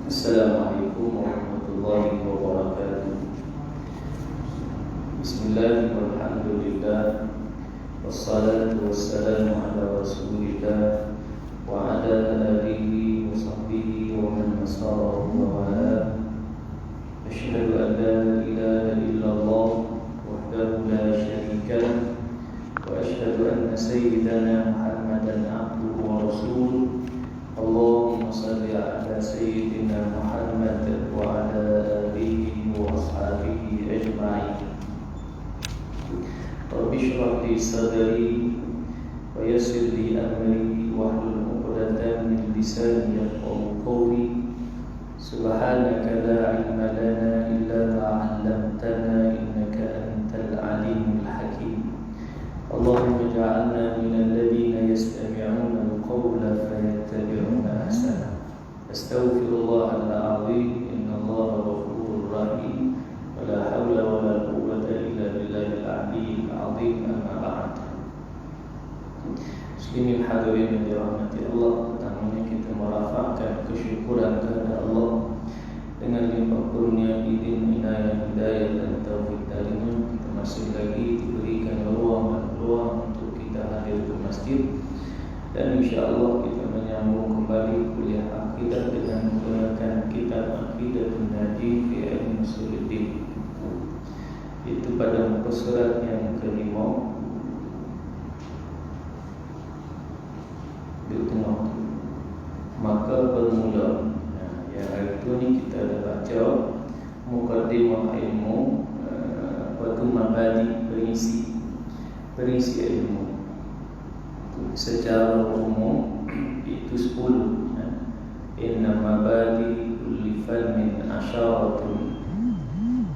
Assalamualaikum warahmatullahi wabarakatuh. Bismillahirrahmanirrahim. Wassalatu wassalamu ala rasulillah wa ala alihi wa sahbihi wa man nasara wa ala. Asyhadu an la ilaha illallah wahdahu la syarika lah wa asyhadu anna sayyidana Muhammadan abduhu wa rasuluh. Allahumma salli ala sayyidina Muhammad wa ala alihi wa ashabihi ajma'in. Rabbi shrah li sadri wa yassir li amri wahlul 'uqdatam min lisani yafqahu qawli. Subhanaka la ilma lana illa ma 'allamtana innaka antal alimul hakim. Allahumma ij'alna minal ladzina yastami'una al-qawla fayattabi'una ahsana. Astaghfirullahal 'azim, innallaha ghafurur rahim. Wa la haula wa la quwwata illa billahil 'aliyyil 'azim. Amma ba'd. Muslimin hadirin yang dirahmati Allah, pertamanya kita merafakkan kesyukuran kepada Allah dengan limpah kurnia izin, inayah, hidayah dan taufik darinya. Kita masih lagi diberikan ruang dan peluang untuk kita hadir ke masjid, dan insyaAllah kita menyambung kembali kuliah akidah dengan menggunakan kitab Aqidatul Najih fi Ilmi Usuluddin. Itu pada muka surat yang kelima di tengah. Maka bermula. Yang hari itu ni kita dah baca Muqaddimah ilmu, apa tu, mabadi, perisi ilmu. Secara umum itu 10. Inna mabadi kulli fannin asyaratun.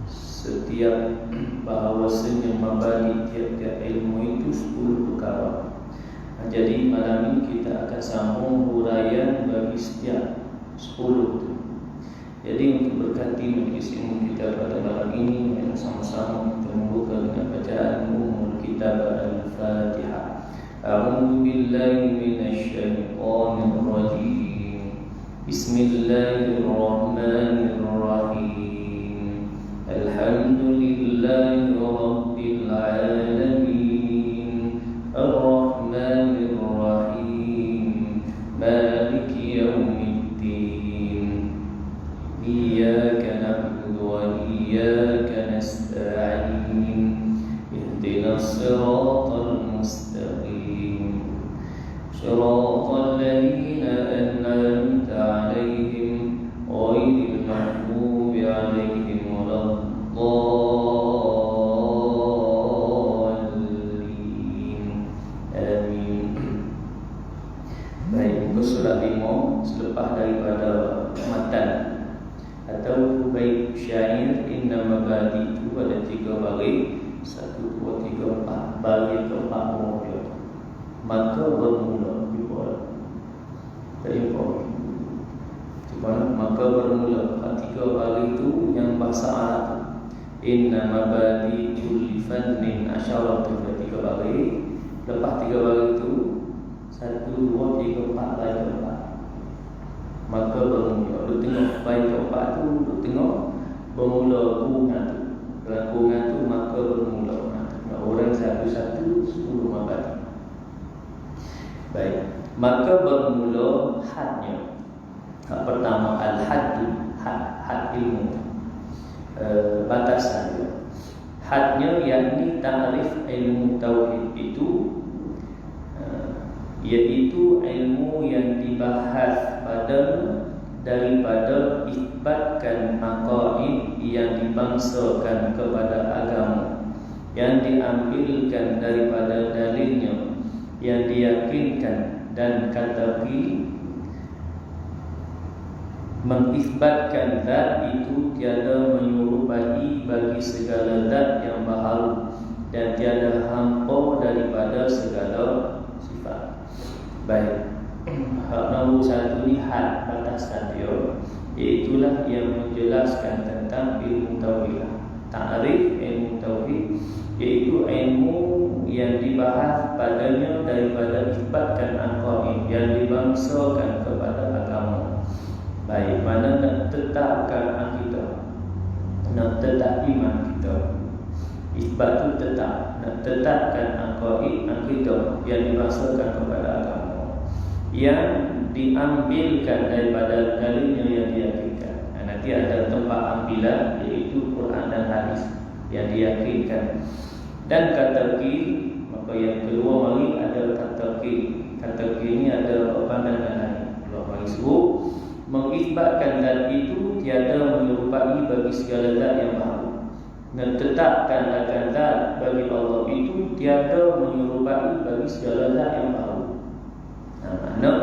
Setiap bahawasanya mabadi tiap-tiap ilmu itu 10 perkara. Jadi malam ini kita akan sambung huraian bagi setiap 10 itu. Jadi untuk berkati majlis ilmu kita pada malam ini, mari sama-sama kita membuka dengan bacaan umul kitab Al-Fatihah. A'udzu billahi minasy syaithanir rajim. Bismillahirrahmanirrahim. Alhamdulillahi rabbil alamin. Ar-Rahmanir Rahim. Maliki yaumiddin. Iyyaka na'budu wa iyyaka nasta'in. Ihdinas siratal mustaqim. Siratal ladzina an'amta 'alaihim ghairil maghdubi 'alaihim waladdallin. Amin. Baik, muka surat 5 selepas daripada matan atau bait syair Inna mabadi itu ada 3 baris, 1, 2, 3, 4. Baris keempat dia. Maka bermula dibuat. Jadi apa? Maka bermula. 3 baris itu yang bahasa Arab. Inna mabadi kulli fannin asyaratun. 3 baris. Lepas 3 baris itu 1, 2, 3, 4 baris keempat. Maka bermula. Duk tengok baris keempat tu, duk tengok bermula kurungan tu. Dalam kurungan tu maka bermula. Orang satu-satu 10 mabadi. Baik. Maka bermula hadnya. Pertama al-haddu, had ilmu. Batasan dia. Hadnya yakni ta'rif ilmu tauhid itu, iaitu ilmu yang dibahas daripada isbatkan maqaid yang dibangsakan kepada agama, yang diambilkan daripada dalilnya, yang diyakinkan, dan katapi mengisbatkan zat itu tiada menyerupai bagi segala zat yang baharu, dan tiada hampa daripada segala sifat. Baik. Hak nombor 1 ni had, batasan dia, iaitulah yang menjelaskan tentang ilmu tauhid. Ta'rif ilmu tauhid iaitu ilmu yang dibahas padanya daripada isbatkan aqaid yang dibangsakan kepada agama. Baik, mana tetapkan akidah, nak tetap iman kita. Isbat itu tetap, nak tetapkan akidah yang dimasukkan kepada agama, yang diambilkan daripada dalilnya yang diyakinkan. Nanti ada tempat ambilan, iaitu Quran dan hadis yang diyakinkan. Dan kata qil, maka yang kedua mari ada kata qil. Kata qil ini ada pandangan lain. Allah mari suruh mengisbatkan dan itu tiada menyerupai bagi segala zat yang baharu, dan tetapkan akan zat bagi Allah itu tiada menyerupai bagi segala zat yang baharu. Makna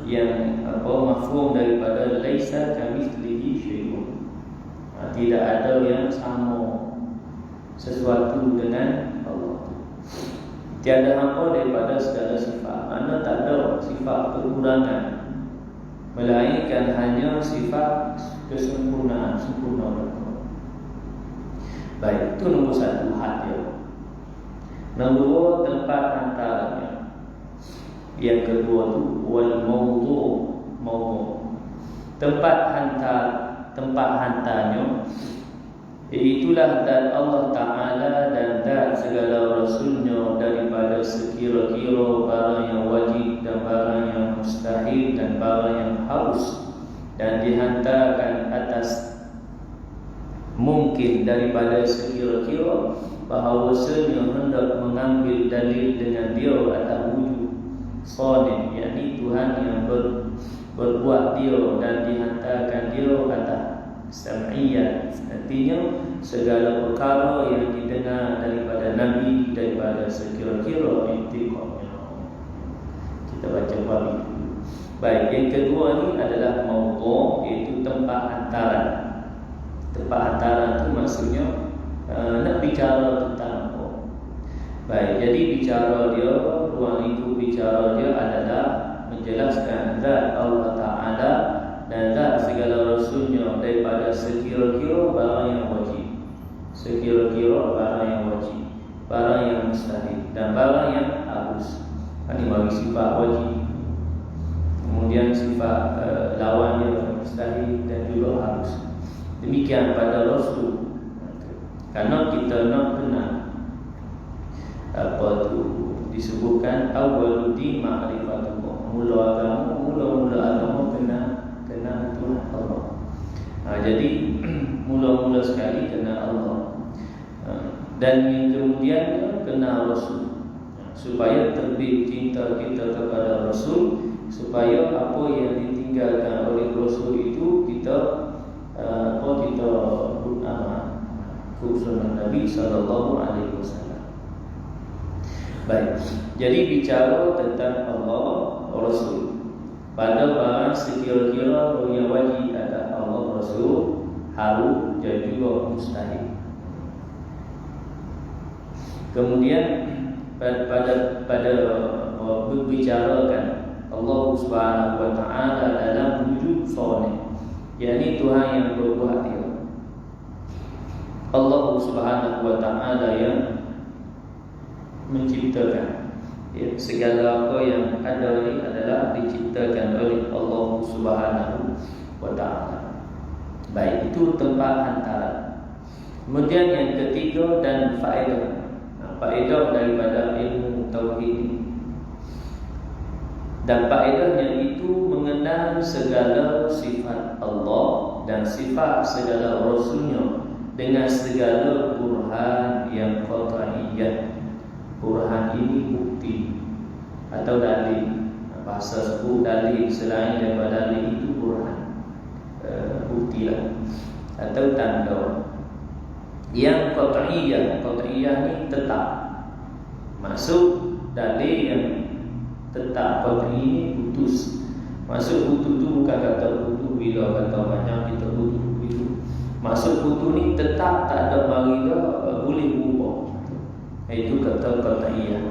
yang mafhum daripada laisa kamitslihi syai'un, tidak ada yang sama sesuatu dengan Allah. Tiada hampa daripada segala sifat. Makna tak ada sifat kekurangan, melainkan hanya sifat kesempurnaan, sempurna. Baik, itu nombor satu, had dia. Nombor dua, tempat antaranya. Yang kedua tu wal mawdu'. Tempat hantarnya, itulah zat Allah Ta'ala dan zat segala Rasulnya daripada sekira-kira barang yang wajib dan barang yang mustahil dan barang yang harus, dan dihantarkan atas mungkin daripada sekira-kira bahawasanya hendak mengambil dalil dengan dia atas wujud Sonim, yakni Tuhan yang berbuat dia, dan dihantarkan dia atas sam'iyah, artinya segala perkara yang didengar daripada Nabi daripada sekira-kira intiqamnya. Kita baca bab itu. Baik, yang kedua ni adalah mawdu', iaitu tempat hantaran. Tempat hantaran itu maksudnya nak bicara tentang apa. Baik, jadi bicara dia, ruang lingkup bicara dia adalah menjelaskan zat Allah Ta'ala dan zat segala Rasulnya daripada sekira-kira barang yang wajib, sekira-kira barang yang wajib, barang yang mustahil, dan barang yang harus. Ini bagi sifat wajib, kemudian sifat lawannya mustahil dan juga harus. Demikian pada Rasul. Karena kita nak kenal apa tu disebutkan awwaluddin ma'rifatullah, mula agama kenal Tuhan Allah. Jadi mula-mula sekali kenal Allah, dan yang kemudian kenal Rasul, supaya terbit cinta kita kepada Rasul, supaya apa yang ditinggalkan oleh Rasul itu kita sunnah Nabi SAW. Baik, jadi bicara tentang Allah Rasul pada barang sekira-kira yang wajib ada Allah Rasul, harus dan juga mustahil. Kemudian pada berbicarakan Allah Subhanahu Wa Taala dalam wujud Sonim, yakni Tuhan yang berbuat dia. Allah Subhanahu Wa Taala yang menciptakan, segala apa yang ada ini adalah diciptakan oleh Allah Subhanahu Wa Taala. Baik, itu tempat antara. Kemudian yang ketiga dan faedah. Faedah daripada ilmu tauhid. Dan faedahnya itu mengenal segala sifat Allah dan sifat segala Rasulnya dengan segala burhan yang qat'iyyah. Burhan ini bukti atau dalil. Bahasa sebut dalil, selain daripada dalil itu burhan, bukti lah atau tanda. Yang qat'iyyah, qat'iyyah ni tetap. Maksud dalil yang tetap, qat'i ini putus. Maksud putus tu bukan kata putus bila kata banyak kita putus itu. Maksud putus ni tetap, tak ada marilah boleh berubah. Itu kata qat'iyyah.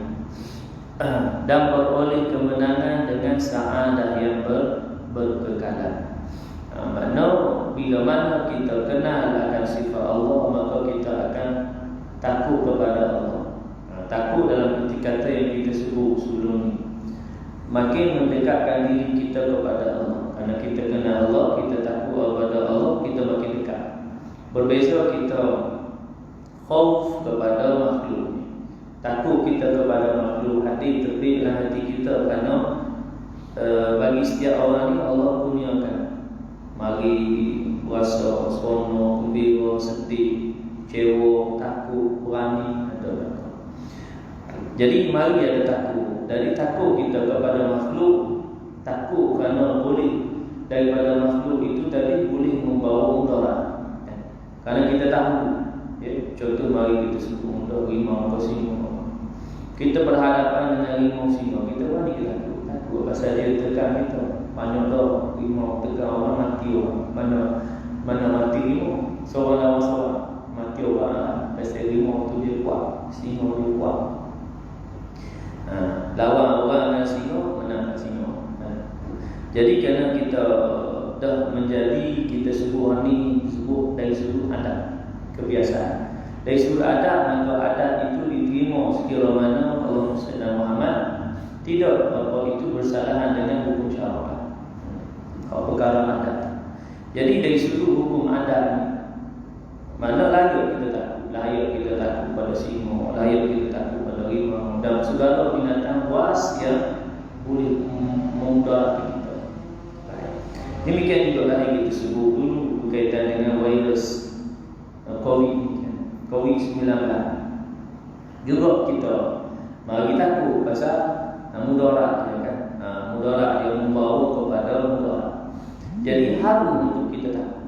Dan beroleh kemenangan dengan sa'adah yang berkekalan. Makna bila mana kita kenal akan sifat Allah, maka kita akan takut kepada Allah. Takut dalam arti kata yang kita sebut sebelum ni, makin mendekatkan diri kita kepada Allah. Kerana kita kenal Allah, kita takut kepada Allah, kita Berbeza kita khauf kepada makhluk, takut kita kepada makhluk. Hati terbit dalam hati kita kerana bagi setiap orang ni Allah kurniakan mari rasa seronok, gembira, sedih, kecewa, takut, berani, ada. Jadi mari ada takut. Dari takut kita kepada makhluk, takut kerana boleh daripada makhluk itu tadi boleh membawa mudarat. Kerana kita tahu, contoh mari kita sebut mudah rimau atau singa. Kita berhadapan dengan rimau singa, kita berani ke takut pasal dia tekan kita. Mana dah rimau tekan orang mati orang. Mana mati rimau, seorang lawan seorang mati orang. Pasal rimau tu dia kuat, singa dia kuat. Lawan orang dengan singa, menang singa. Jadi kerana kita dah menjadi, kita sebut ni sebut dari sudut adat, kebiasaan. Dari sudut adat, maka adat itu diterima sekiranya mana Allah Sayyidina Muhammad tidak apa itu bersalahan dengan hukum syarak. Kalau perkara adat. Jadi dari sudut hukum adat, mana layak kita takut? Layak kita takut pada singa, layak kita takut pada rimau dan segala binatang buas yang boleh memudaratkan kita. Demikian juga lagi kita sebut dulu berkaitan dengan virus COVID-19. Juga kita mari takut pasal mudarat, kan? Mudarat yang membawa kepada mudarat. Jadi harus untuk kita takut.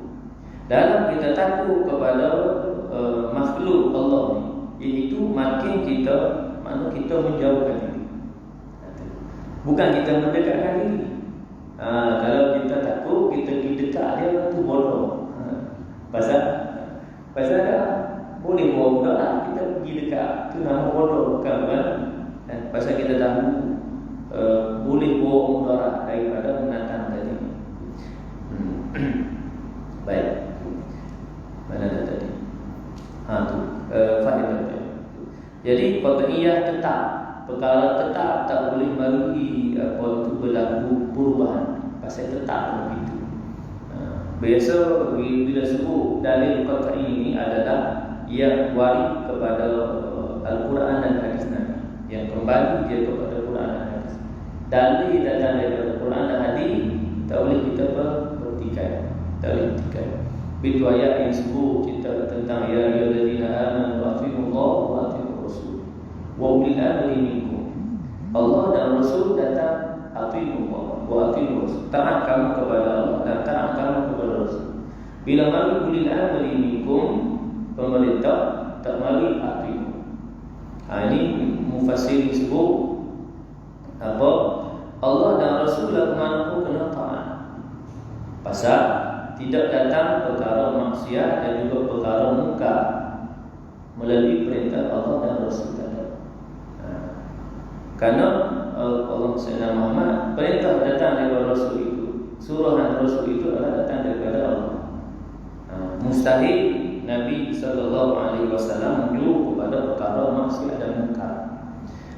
Dalam kita takut kepada makhluk Allah ni, iaitu makin kita menjauhkan diri. Bukan kita mendekatkan diri. Kalau kita takut, kita pergi dekat dia, tu bodoh. Pasal boleh bawa mudarat, kita pergi dekat, tu nama bodoh, bukan kan? Pasal kita tahu boleh bawa mudarat daripada menatang tadi. Baik. Mana dah tadi? Tu faedah dia. Jadi qat'iyah tetap, perkara tetap tak boleh bagi apa itu berlaku perubahan. Pasal tetap begitu. Biasa bila sebut dalil qat'i ini adalah yang warid kepada Al-Quran dan hadis Nabi, yang kembali dia kepada Quran dan hadis. Dalil datang daripada Quran dan hadis tak boleh kita bertikai. Tak boleh bertikai. Itu ayat yang sebut kita tentang ya ayyuhallazina amanu atiiullah wa atiiur rasul wa ulil amri minkum. Allah dan Rasul datang atiiullah wa atiiur rasul. Taat kamu kepada Allah dan taat kamu kepada Rasul. Bila mari ulil amri minkum, pemerintah, tak mari atiiur. Ini mufassir sebut apa? Allah dan Rasul mana pun kena taat. Pasal tidak datang perkara maksiat dan juga perkara munkar melalui perintah Allah dan Rasul tadi. Karena Allah Sayyidina Muhammad perintah datang daripada Rasul itu, suruhan Rasul itu adalah datang daripada Allah. Mustahil Nabi SAW menyuruh kepada perkara maksiat dan munkar.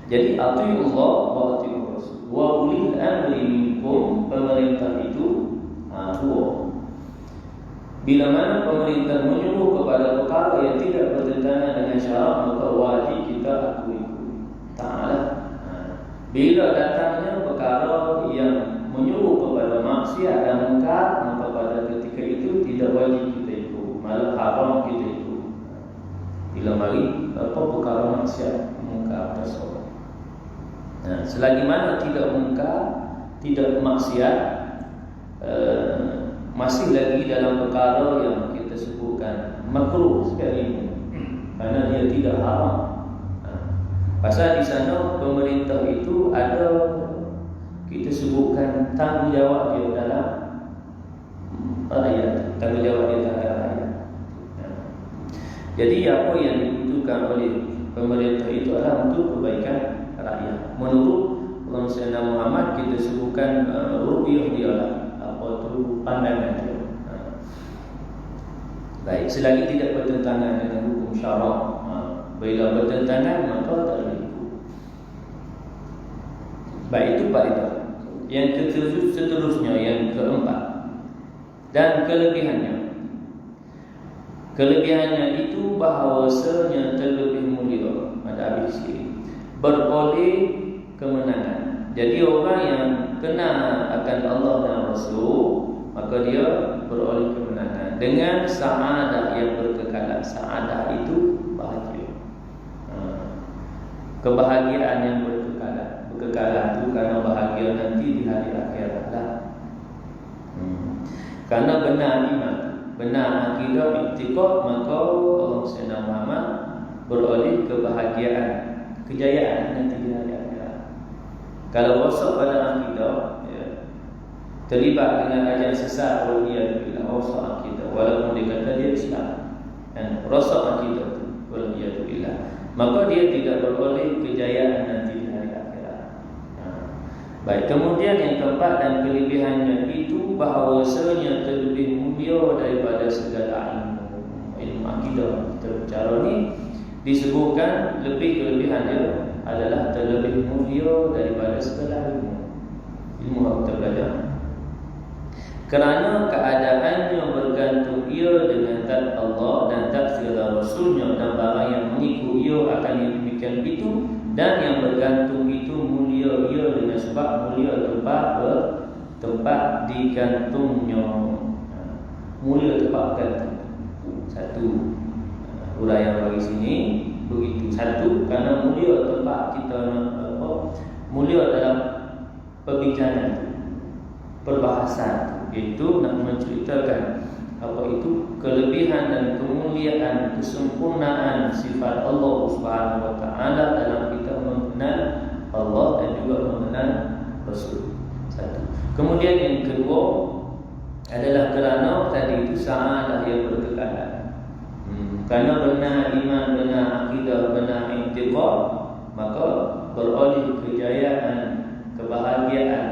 Jadi atiiullah wa atiiur Rasul wa ulil amri minkum, pemerintah itu dua. Bila mana pemerintah menyuruh kepada perkara yang tidak bertentangan dengan syarak, maka wajib kita akui. Ta'ala. Bila datangnya perkara yang menyuruh kepada maksiat dan munkar, maka pada ketika itu tidak wajib kita ikut, malah haram kita ikut. Bila mari apa perkara maksiat, munkar tersebut. Selagi mana tidak munkar, tidak maksiat, masih lagi dalam perkara yang kita sebutkan makruh sekali, kerana dia tidak haram. Pasal di sana pemerintah itu ada, kita sebutkan tanggungjawab dia dalam rakyat, tanggungjawab dia terhadap rakyat. Jadi apa yang dibutuhkan oleh pemerintah itu adalah untuk kebaikan rakyat. Menurut Allah Sayyidina Muhammad, kita sebutkan ru'yah dia lah, pandangan dia. Baik, selagi tidak bertentangan dengan hukum syarak. Bila bertentangan, maka tak boleh ikut. Baik, itu faedah. Yang seterusnya, yang keempat, dan kelebihannya. Kelebihannya itu bahawasanya terlebih mulia, ada habis sikit, beroleh kemenangan. Jadi orang yang kenal akan Allah dan Rasul, maka dia beroleh kemenangan dengan sa'adah yang berkekalan. Sa'adah itu bahagia, kebahagiaan yang berkekalan. Berkekalan itu karena bahagia nanti di hari akhirat lah. Karena benar iman, benar akidah, i'tiqad, maka Allah Sayyidina Muhammad beroleh kebahagiaan, kejayaan nanti di hari akhirat. Kalau rosak pada akidah, terlibat dengan ajaran sesat, waliyadzubillah, rosak akidah, walaupun dia kata dia Islam, dan rosak akidah itu, waliyadzubillah, maka dia tidak beroleh kejayaan nanti di hari akhirat. Baik, kemudian yang keempat dan kelebihannya itu bahawasanya terlebih mulia daripada segala ilmu akidah. Kita bicara ni disebutkan lebih kelebihan dia adalah terlebih mulia daripada segala ilmu yang kita belajar. Kerana keadaannya bergantung ia dengan zat Allah dan zat segala Rasulnya, dan barang yang mengikut ia akan yang demikian itu, dan yang bergantung itu mulia ia dengan sebab mulia tempat digantungnya. Mulia tempat gantung. Satu uraian bagi sini begitu. Satu, karena mulia tempat kita mulia dalam perbincangan, perbahasan, itu nak menceritakan apa itu kelebihan dan kemuliaan, kesempurnaan sifat Allah Subhanahu wa taala dalam kita mengenal Allah dan juga mengenal Rasul. Satu. Kemudian yang kedua adalah kerana tadi itu sa'adah yang berkekalan. Kerana benar iman, benar akidah, benar i'tiqad, maka beroleh kejayaan, kebahagiaan,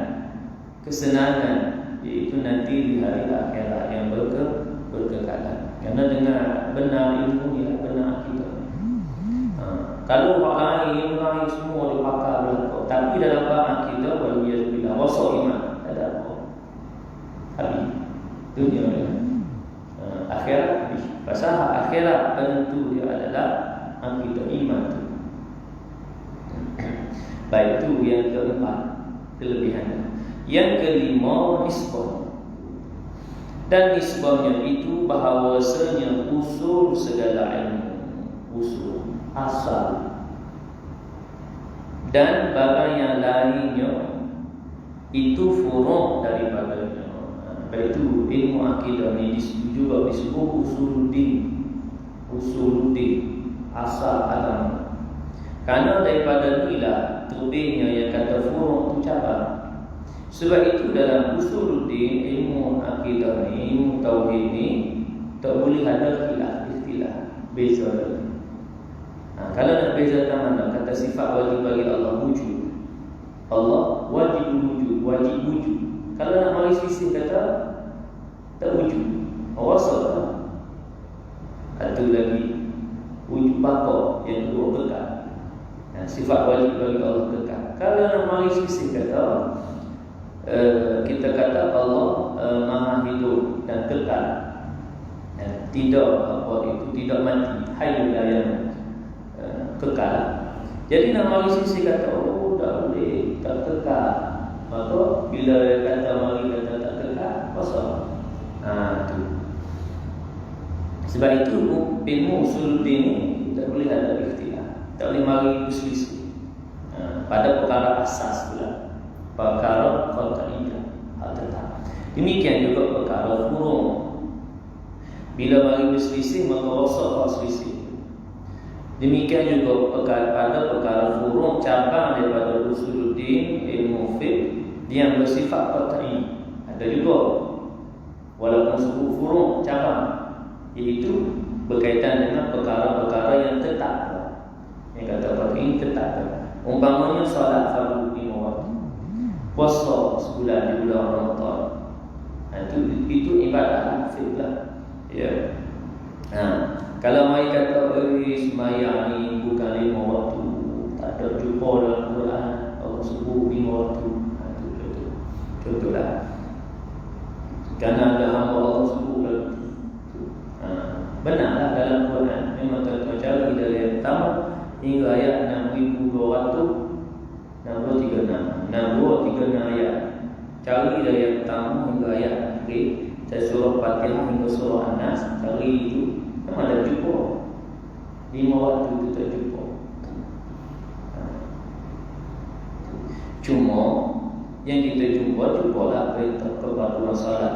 kesenangan, iaitu nanti di hari akhirat yang berkekalan. Kerana dengan benar ilmu ni, benar akidah. Kalau orang lain semua dipakar belakang, tapi dalam bab akidah, waliyadzubillah, rosak iman, tak ada apa. Habis dunia ni, akhirat habis. Pasal akhirat penentu dia adalah akidah, iman tu. Baik, itu yang keempat kelebihannya. Yang kelima, nisbah. Dan nisbahnya itu bahawasanya usul segala ilmu, usul, asal, dan barang yang lainnya itu furu' daripadanya. Iaitu ilmu akidah ni juga disebut usuluddin, asal agama. Kerana daripada inilah terbitnya yang kata furu' itu cabang. Sebab itu dalam usuluddin, ilmu akidah ni, ilmu tauhid ni, tak boleh ada istilah beza. Kalau nak beza mana, kata sifat wajib bagi Allah wujud, Allah wajib wujud. Kalau nak mari sisi kata tak wujud, awasal. Satu lagi wujud bapa, yang kedua kekal. Sifat wajib bagi Allah kekal. Kalau nak mari sisi kata kita kata Allah maha hidup dan kekal, tidak apa itu, tidak mati, hayyul la yamut, kekal. Jadi nak mari sisi kata tak boleh, tak kekal, maka bila kata mari kata tak kekal, kosong. Tu. Sebab itu ilmu usuluddin ni tak boleh ada ikhtilaf, tak boleh mari berselisih pada perkara asas pula, perkara qat'iyah, tetap. Demikian juga perkara furu'. Bila mari berselisih, maka rosak selisih. Demikian juga pada perkara furu', cabang daripada usuluddin, ilmu fiqh yang bersifat qat'i. Ada juga walaupun sebut furu' cabang, iaitu berkaitan dengan perkara-perkara yang tetap. Yang kata qat'i tetap. Umpamanya solat fardu 5 waktu, puasa sebulan di bulan Ramadan. Itu ibadah fiqh lah. Ya. Kalau mai kata sembahyang ni bukan 5 waktu, tak ada jumpa dalam Quran Allah sebut 5 waktu. Contohlah, kerana ada hamba Allah sebut lagi. Benarlah dalam Quran memang tuan-tuan cari dari ayat pertama hingga ayat 6236. 236 ayat. Cari dari ayat pertama hingga ayat akhir dari surah Fatihah hingga surah An-Nas. Cari itu memang ada jumpa. 5 waktu itu tak jumpa. Cuma yang kita jumpalah perintah kepada salat.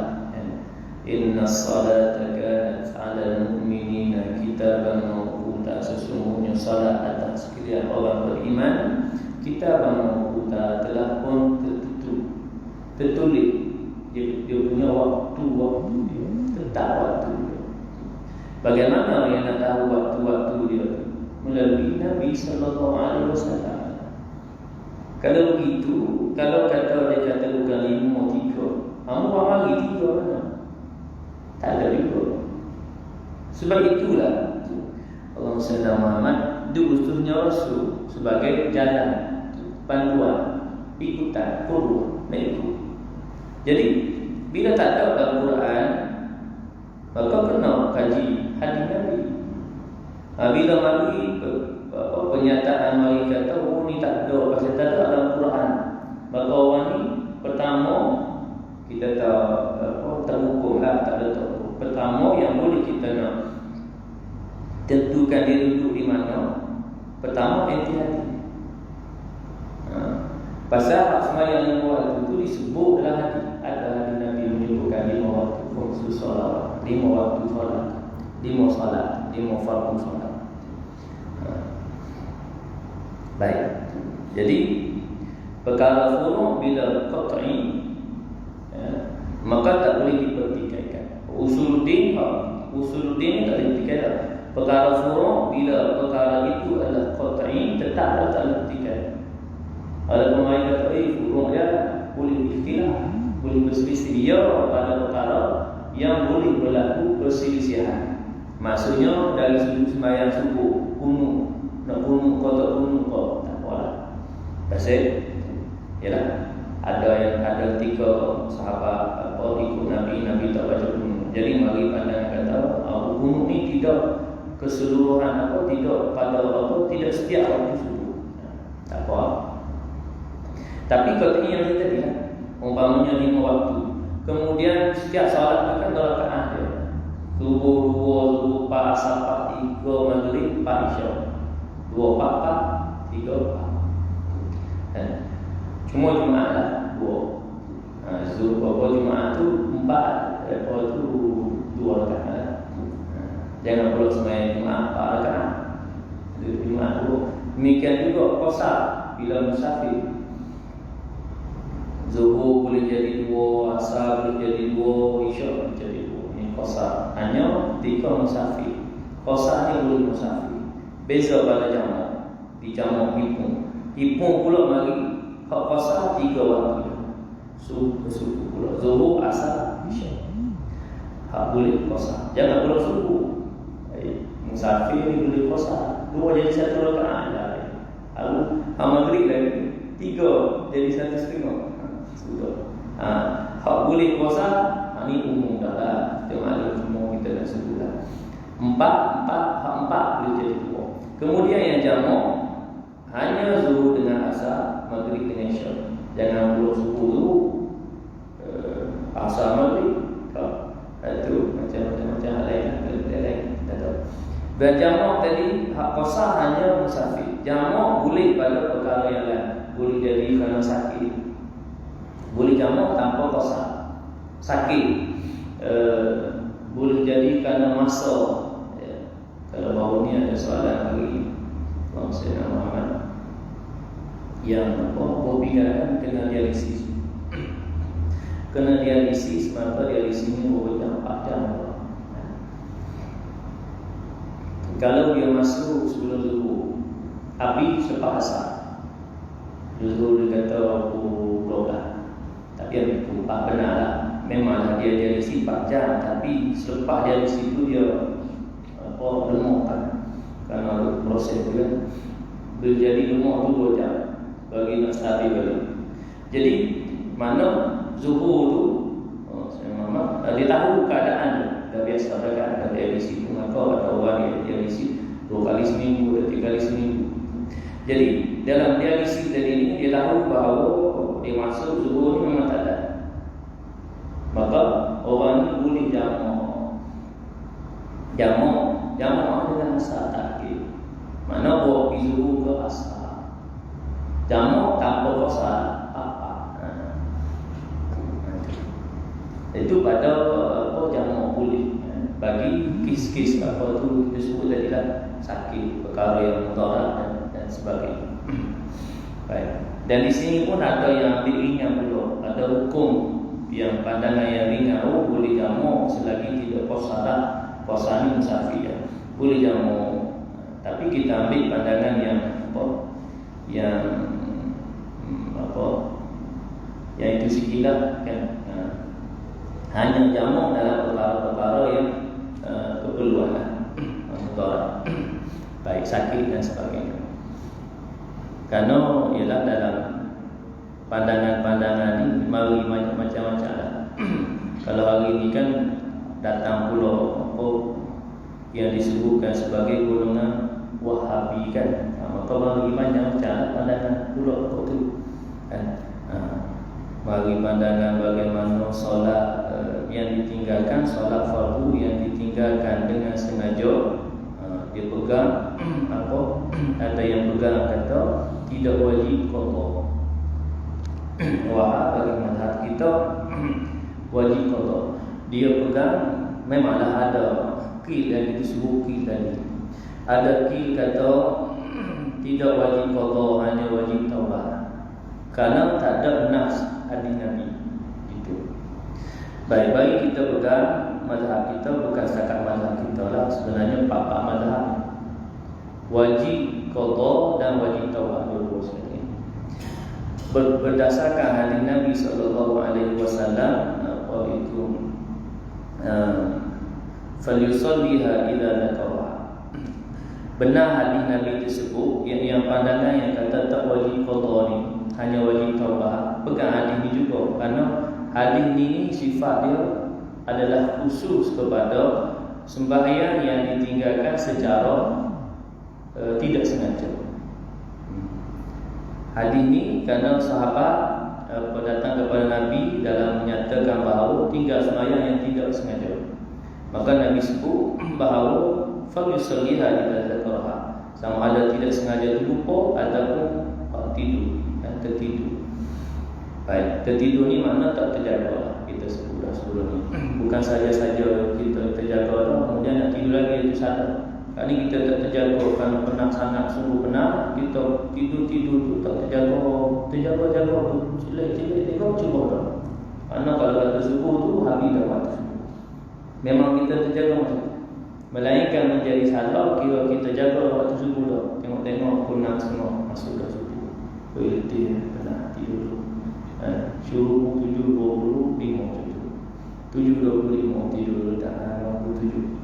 Inna salata kanat 'alal mu'minina kitaban mawquta. Sesungguhnya salat atas sekalian orang beriman kitaban mawquta, telah pun tertulis. Dia punya waktu dia, tetap waktu dia. Bagaimana yang nak tahu waktu-waktu dia? Melalui Nabi sallallahu alaihi wasallam. Kalau begitu, kalau kata dia kata bukan 5, 3, buat hari 3 mana? Tak ada juga. Sebab itulah Allah SWT Muhammad diutusnya Rasul sebagai jalan, panduan, ikutan, kurun, ikut. Jadi bila tak ada Al-Quran, maka kena kaji hadis Nabi. Bila mari penyataan mari kata ni tak ada, pasal tak ada dalam Quran, maka orang ni pertama kita tahu terhukumlah tak ada tahu. Pertama yang boleh kita nak tentukan dia duduk di mana. Pertama hati-hati. Pasal hak sembahyang 5 waktu itu disebut dalam hadis. Ada hadis Nabi menyebutkan 5 waktu khusus solat, 5 waktu solat, 5 solat, 5 fardu solat. Baik. Jadi perkara furu' bila qat'i maka tak boleh dipertikaikan. Usuluddin tak boleh dipertikaikan. Perkara furu' bila perkara itu adalah qat'i tetap tak boleh dipertikaikan. Ada pemain kata furu' dia boleh ikhtilaf, boleh berselisih dia pada perkara yang boleh berlaku perselisihan. Maksudnya dari sudut sembahyang subuh kunut, nak kunut kau tak kunut kau tak apalah. Pasal ialah ada 3 sahabat ikut Nabi tak baca kunut. Jadi mari pandang kata kunut ni tidak keseluruhan tidak pada tidak setiap waktu subuh. Tak apa. Tapi kalau ini yang kita tadi lah, umpamanya 5 waktu. Kemudian setiap solat kan ada rakaat dia. Subuh 2, subuh 4, asar 4, 3, maghrib 4, isya. 2, 4, 3, 4. Cuma Jumaat lah 2. Zuhur Jumaat tu 4, lepas tu 2 rakaat. Jangan pula sembahyang Jumaat 4 rakaat. Jumaat 2. Demikian juga qasar bila musafir. Zuhur boleh jadi 2, asar boleh jadi 2, isya boleh jadi 2. Ini qasar. Hanya ketika musafir. Qasar ni boleh musafir. Beza pada jamak. Di jamak hipung pula mari hak qasar 3 waktu. Subuh pula zuhur, asar, isya. Hak boleh qasar. Jangan pula subuh. Musafir ni boleh qasar. 2 jadi 1 rakaat dah. Lalu maghrib lagi 3 jadi 1,5. Sudah. Hak boleh puasa, ni umum dah lah. Tengok ada semua kita dah sebutlah. 4 boleh jadi 2. Kemudian yang jamak hanya zuhur dengan asar, maghrib dengan isya. Jangan pula subuh dulu, asar maghrib. Itu macam-macam hal lain. Dan jamak tadi hak qasar hanya musafir. Jamak boleh pada perkara yang lain. Boleh jadi kerana sakit. Boleh jamak tanpa qasar. Sakit boleh jadi kerana masa. Kalau baru ni ada soalan lagi Sayyidina Muhammad yang berbicara kena dialisis. Kena dialisis, maka dialisis ini berbeda 4 jam. Kalau dia masuk sebelum zuhur, habis selepas asar. Zuhur dia kata 12. Tapi itu benar lah. Memanglah dia dialisis 4 jam, tapi selepas dialisis itu dia lemah kan. Kerana proses itu kan dia jadi lemah tu 2 jam bagi nak stabil balik. Jadi mana zuhur tu dia tahu keadaan dia. Dah biasa dah kan, ada edisi pengakau, ada orang yang edisi 2 kali seminggu, 3 kali seminggu. Jadi dalam dialisis tadi ini dia tahu bahawa dia masuk zuhur ni memang tak ada. Maka orang ni boleh jamak dengan asal takhir. Mana bawa pergi zuhur ke asal. Jamak tanpa asal apa. Itu pada apa jamak boleh. Bagi kes-kes apa tu kita sebut tadi lah, sakit, perkara yang mudarat dan sebagainya. Baik. Dan di sini pun ada yang ambil ringan pula. Ada hukum yang pandangan yang ringan, boleh jamak selagi tidak puasa ni musafir. Boleh jamak. Tapi kita ambil pandangan yang apa? Yang itu sikilah kan. Hanya jamak dalam perkara-perkara yang keperluan mudarat. Baik sakit dan sebagainya. Kerana ialah dalam pandangan-pandangan ni mari macam-macam lah. Kalau hari ni kan datang pula apa yang disebutkan sebagai golongan Wahabi kan. Maka mari macam-macam lah pandangan pula tu kan. Mari pandangan bagaimana solat yang ditinggalkan, solat fardu yang ditinggalkan dengan sengaja, dia pegang apa? Ada yang pegang kata tidak wajib qada. Wah, bagi mazhab kita wajib qada. Dia pegang memanglah ada qil yang disebut qil tadi. Ada qil kata tidak wajib qada, hanya wajib taubat. Kerana tak ada nas hadis Nabi itu. Baik, bagi kita pegang mazhab kita bukan setakat mazhab kita lah, sebenarnya 4 mazhab. Wajib qada dan wajib taubat dua-dua sekali. Berdasarkan hadis Nabi SAW, apa itu falyusalliha idza dzakara. Benar hadis Nabi tersebut yang pandangan yang kata tak wajib qada ni, hanya wajib taubat, pegang hadis ni juga. Kerana hadis ni sifat dia adalah khusus kepada sembahyang yang ditinggalkan secara tidak sengaja. Hadis ni kerana sahabat datang kepada Nabi dalam menyatakan bahawa tinggal sembahyang yang tidak sengaja. Maka Nabi sebut bahawa falyusalliha idza dzakaraha. Sama ada tidak sengaja lupa ataupun tidur dan tertidur. Baik, tertidur ni makna tak terjaga. Kita sebut dah sebelum ni. Bukan saja-saja kita terjaga dah, kemudian nak tidur lagi itu sadar. Kali kita tak terjaga kerana penat sangat, sungguh penat, kita tidur tu tak terjaga cilek tengok cuba dah. Kerana kalau kata subuh tu habis dah waktu subuh. Memang kita terjaga macam tu. Melainkan menjadi salah kira kita jaga waktu subuh dah. Tengok pukul 6 setengah masuk dah subuh. Berhenti penat tidur. Suruh 7.25 7.25 tidur dah 27.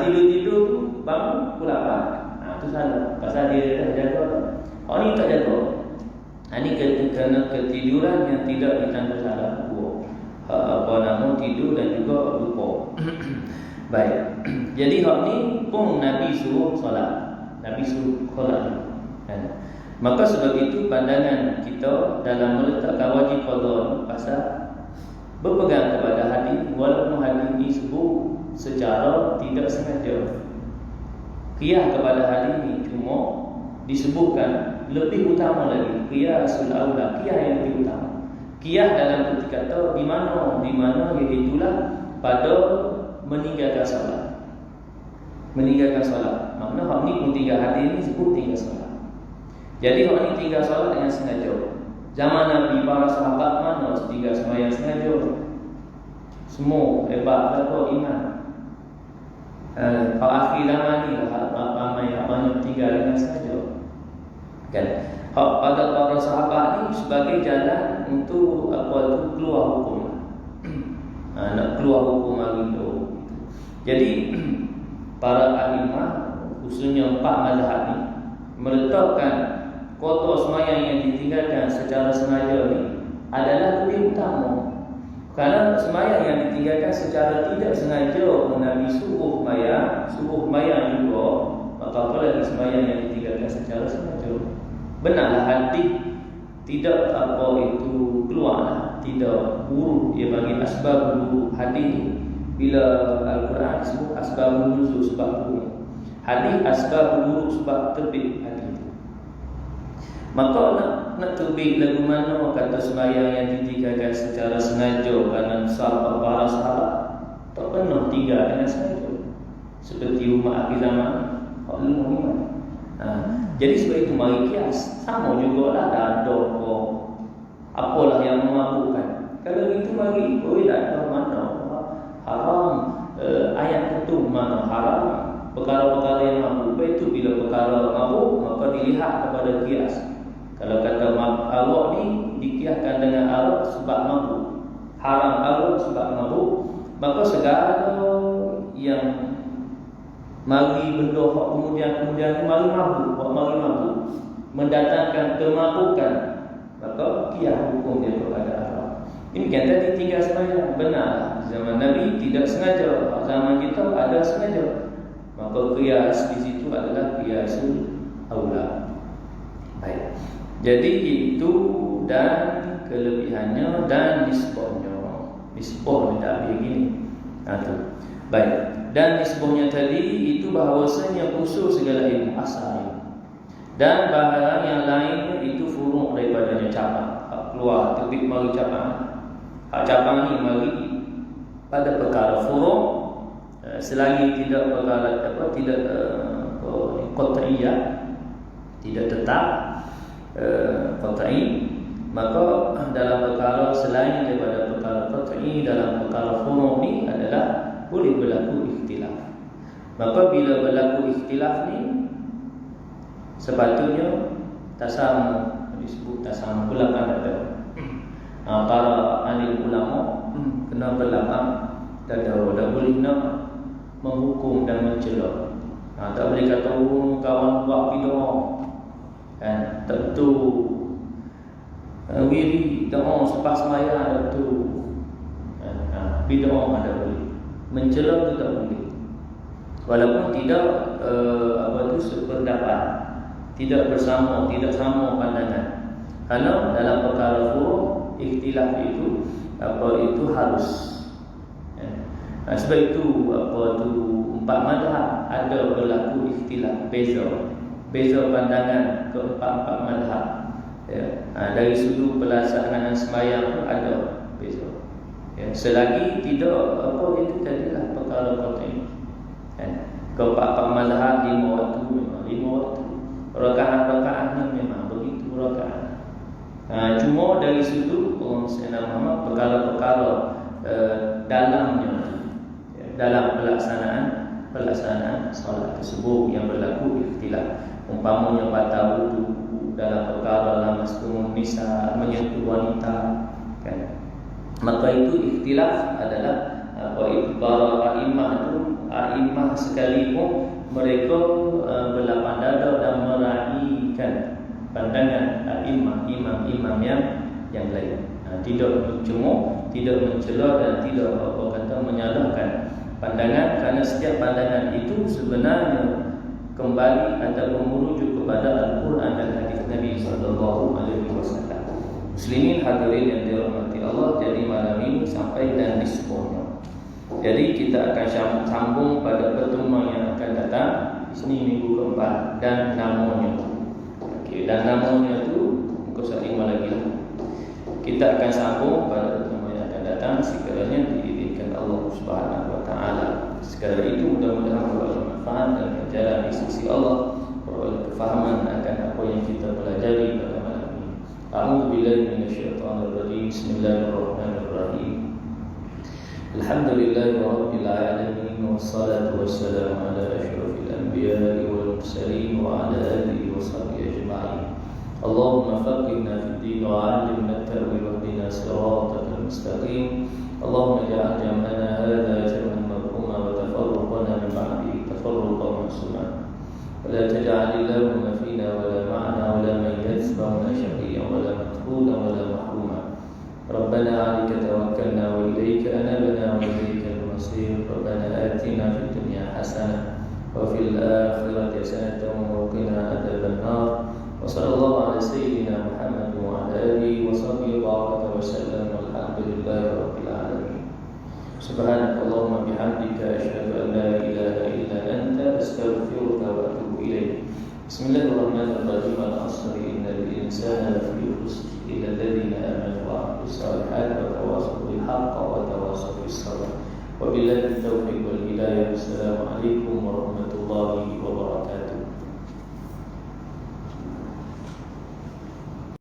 Tidur tu bangun pukul 8. Tu salah. Pasal dia dah jaga. Orang ni tak jaga. Ini kerana ketiduran yang tidak ditanda salah. Tidur dan juga lupa. Baik. Jadi hak ni pun Nabi suruh solat. Nabi suruh solat. Maka sebab itu pandangan kita dalam meletakkan wajib qada pasal berpegang kepada hadis, walaupun hadis ini sebut secara tidak sengaja. Qiyas kepada hadis ini cuma disebutkan lebih utama lagi. Qiyasul aula, qiyas yang lebih utama. Qiyas dalam erti kata di mana iaitulah pada meninggalkan solat. Meninggalkan solat. Makna hak ni pun tinggal hadis ni sebut tinggal solat. Jadi hak ni tinggal solat dengan sengaja. Zaman Nabi para sahabat mana tinggal sembahyang sengaja. Semua hebat betul iman. Kalau akhir zaman ni ramai yang tinggal dengan sengaja. Kan? Hak pada para sahabat ni sebagai jalan untuk keluar hukum. Nak keluar hukum hari tu. Jadi para imam khususnya 4 mazhab ni meletakkan qada sembahyang yang ditinggalkan secara sengaja ni adalah lebih utama. Kalau sembahyang yang ditinggalkan secara tidak sengaja Nabi suruh sembahyang juga, maka apalagi sembahyang yang ditinggalkan secara sengaja. Benarlah hati tidak apa itu keluar, tidak buruk. Ia bagi asbab buruk hadis. Bila Al-Quran sebut asbab nuzul sebab buruk, hadis asbab buruk sebab terbit hadis. Maka nak terbit lagu mana kata sembahyang yang ditinggalkan secara sengaja kerana sahabat para sahabat tak pernah tinggal dengan sengaja, seperti umat akhir zaman al-mu'min. Jadi sebab itu mari kias. Sama jugalah ada apalah yang memabukkan. Kalau itu mari tak tahu mana haram, ayat itu mana haram, perkara-perkara yang mabuk. Itu bila perkara mabuk maka dilihat kepada kias. Kalau kata arwah ni dikiaskan dengan arwah sebab mabuk, haram arwah sebab mabuk, maka segala yang mari benda kemudian mari mabuk mendatangkan kemabukan, maka kias hukum dia kepada arwah. Ini kan tadi tinggal sembahyang. Benar, zaman Nabi tidak sengaja, zaman kita ada sengaja, maka kias di situ adalah kiasul aula. Baik. Jadi itu dan kelebihannya dan nisbahnya. Nisbah tidak begini. Baik. Dan nisbahnya tadi itu bahawasanya usul segala ilmu asal. Dan bahagian yang lainnya itu furu' daripadanya cabang. Keluar terbit mari cabang. Cabang ni mari pada perkara furu', selagi tidak perkara tidak qat'iyah, tidak tetap qat'i, maka dalam perkara selain daripada perkara qat'i, dalam perkara furu' ni adalah boleh berlaku ikhtilaf. Maka bila berlaku ikhtilaf ni sepatutnya tasamu, disebut tasamu belakang ada. Para ahli ulama kena belakang dada, dah boleh nak menghukum dan mencela. Tak boleh kata kawan buat bid'ah kan, tak betul. Wiri doa selepas sembahyang ada betul. Bid'ah ada boleh, mencela tu tak boleh. Walaupun tidak sependapat, tidak bersama, tidak sama pandangan. Kalau dalam perkara furu' ikhtilaf itu itu harus. Sebab itu empat mazhab ada berlaku ikhtilaf, beza pandangan ke empat mazhab. Dari sudut pelaksanaan sembahyang pun ada beza. Selagi tidak itu tadilah perkara qat'i. Keempat mazhab 5 waktu memang 5 waktu. Rakaat-rakaatnya memang begitu rakaat. Cuma dari sudut Muhammad perkara-perkara dalamnya, dalam pelaksanaan solat tersebut yang berlaku ikhtilaf. Umpamanya batal wudu dalam perkara lamas nisa, menyentuh wanita kan. Maka itu ikhtilaf adalah para a'imah sekalipun mereka berlapang dada dan meraihkan pandangan imam-imam yang lain. Tidak mencela dan tidak menyalahkan pandangan, kerana setiap pandangan itu sebenarnya kembali atau merujuk kepada Al-Quran dan hadis Nabi SAW. Muslimin hadirin yang dirahmati Allah, jadi malam ini sampai dan nisbahnya. Jadi kita akan sambung pada pertemuan yang akan datang di sini minggu keempat, dan namanya. Dan namanya itu muka salimah lagi. Kita akan sambung pada pertemuan yang akan datang sekiranya diizinkan Allah Subhanahu wa taala. Sekali itu mudah-mudahan bermanfaat dan berjalan di sisi Allah, beroleh kefahaman akan apa yang kita pelajari pada malam ini. A'udzubillahi minasyaitonir rajim. Bismillahirrahmanirrahim. Alhamdulillahi rabbil alamin, wassalatu wassalamu ala asyrafil anbiya'i wal mursalin wa ala alihi wa sahbihi ajma'in. Allahumma faqihna fid din wa 'allimna at-ta'wil wahdina siratal mustaqim. Allahumma ja'al jam'ana hadha jam'an marhuma wa tafarruqana min ba'dihi tafarruqan ma'suma. Wa la taj'al illahumma fina wa la ma'ana wa la man yathba'una shaqiyyan wa la mathulan wa la mahruma. Rabbana 'alaika tawakkalna wa المصير. ربنا آتنا في الدنيا حسنة وفي الآخرة حسنة وقنا عذاب النار. وصلى الله على سيدنا محمد وعلى آله وصحبه وبارك وسلم والحمد لله رب العالمين. سبحانك اللهم بحمدك أشهد أن لا إله إلا أنت أستغفرك وأتوب إليك. بسم الله الرحمن الرحيم. العصر إن الإنسان لفي خسر إلا الذين آمنوا وعملوا الصالحات وتواصوا بالحق وتواصوا بالصبر. وبالله التوفيق والهداية. السلام عليكم ورحمة الله وبركاته.